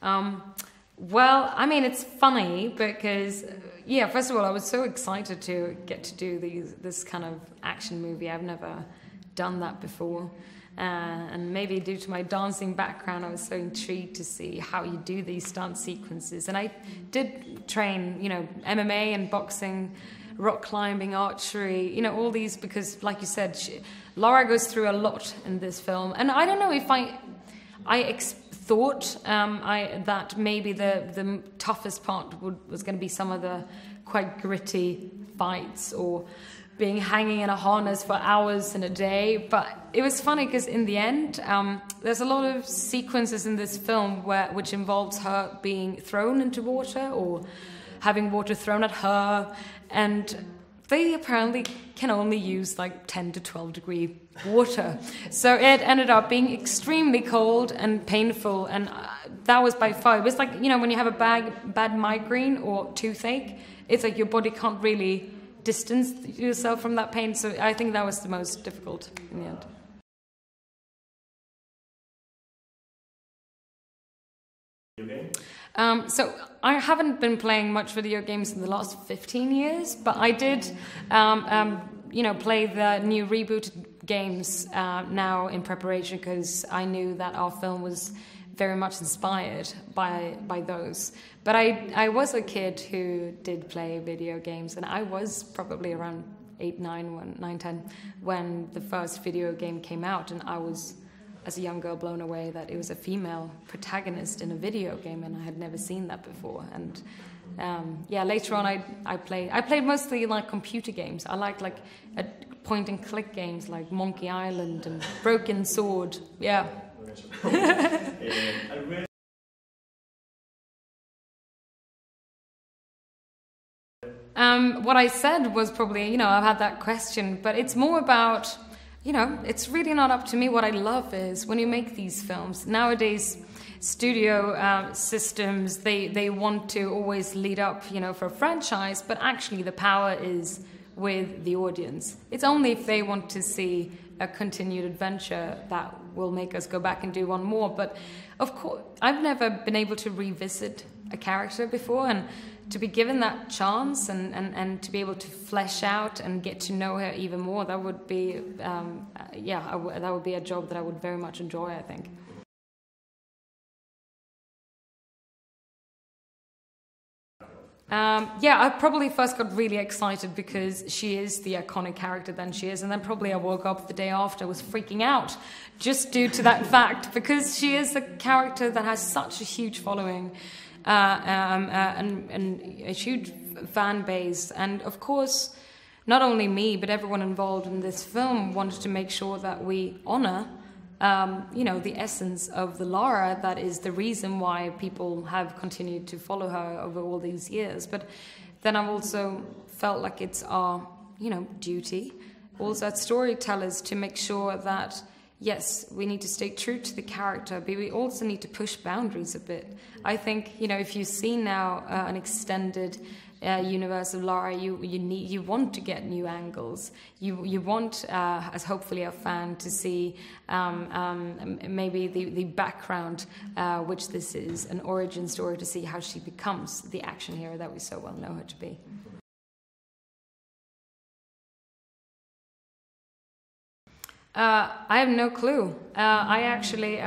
Well, I mean, it's funny because, yeah, first of all, I was so excited to get to do this kind of action movie. I've never done that before. And maybe due to my dancing background, I was so intrigued to see how you do these stunt sequences. And I did train, you know, MMA and boxing, rock climbing, archery, you know, all these, because like you said, Lara goes through a lot in this film. And I don't know if I thought that maybe the toughest part was going to be some of the quite gritty fights or being hanging in a harness for hours in a day. But it was funny because in the end, there's a lot of sequences in this film which involves her being thrown into water or having water thrown at her, and they apparently can only use like 10 to 12 degree water. So it ended up being extremely cold and painful, and that was by far, it was like, you know, when you have a bad migraine or toothache, it's like your body can't really distance yourself from that pain. So I think that was the most difficult in the end. So I haven't been playing much video games in the last 15 years, but I did, you know, play the new rebooted games now in preparation because I knew that our film was very much inspired by those. But I was a kid who did play video games, and I was probably around 8, 9, 10 when the first video game came out, and I was, as a young girl, blown away that it was a female protagonist in a video game, and I had never seen that before. And yeah, later on I played mostly like computer games. I liked like point and click games like Monkey Island and Broken Sword. Yeah. What I said was probably, you know, I've had that question, but it's more about, you know, it's really not up to me. What I love is when you make these films, nowadays studio systems, they want to always lead up, you know, for a franchise, but actually the power is with the audience. It's only if they want to see a continued adventure that will make us go back and do one more. But of course, I've never been able to revisit a character before, and to be given that chance and to be able to flesh out and get to know her even more, that would be, yeah, that would be a job that I would very much enjoy, I think. Yeah, I probably first got really excited because she is the iconic character then she is, and then probably I woke up the day after, was freaking out just due to that fact, because she is a character that has such a huge following and a huge fan base. And of course, not only me, but everyone involved in this film wanted to make sure that we honor you know, the essence of the Lara that is the reason why people have continued to follow her over all these years. But then I've also felt like it's our, you know, duty, also as storytellers, to make sure that, yes, we need to stay true to the character, but we also need to push boundaries a bit. I think, you know, if you see now an extended universe of Lara, you want to get new angles. You want, as hopefully a fan, to see maybe the background, which this is, an origin story, to see how she becomes the action hero that we so well know her to be. I have no clue. I actually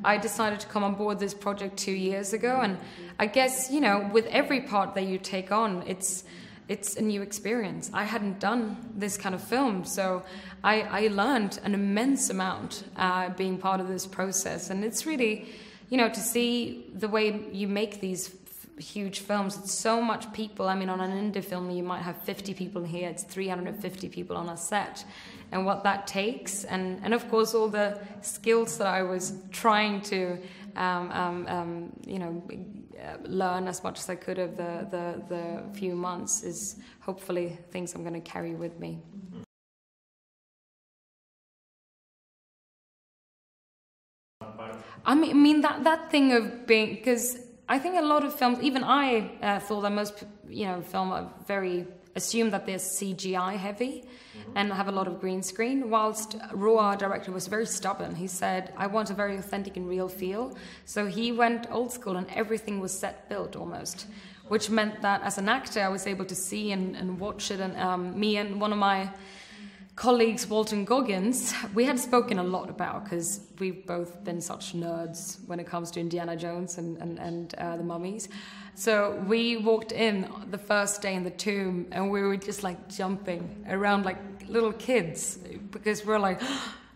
I decided to come on board this project 2 years ago, and I guess, you know, with every part that you take on, it's a new experience. I hadn't done this kind of film, so I learned an immense amount being part of this process. And it's really, you know, to see the way you make these huge films. It's so much people. I mean, on an indie film, you might have 50 people here. It's 350 people on a set. And what that takes, and of course all the skills that I was trying to, you know, learn as much as I could of the few months is hopefully things I'm going to carry with me. I mean that thing of being, because I think a lot of films, even I thought that most, you know, film are very assume that they're CGI heavy. and have a lot of green screen, whilst Roa, our director, was very stubborn. He said, I want a very authentic and real feel. So he went old school and everything was set built almost, which meant that as an actor I was able to see and watch it. And me and one of my colleagues, Walton Goggins, we had spoken a lot about, because we've both been such nerds when it comes to Indiana Jones and the mummies. So we walked in the first day in the tomb and we were just like jumping around like little kids, because we're like,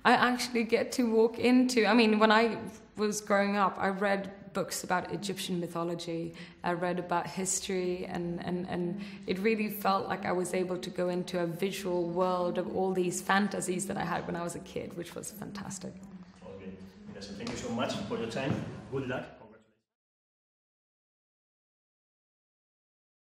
I actually get to walk into, I mean, when I was growing up, I read books about Egyptian mythology, I read about history, and it really felt like I was able to go into a visual world of all these fantasies that I had when I was a kid, which was fantastic. Okay. Yes, thank you so much for your time. Good luck.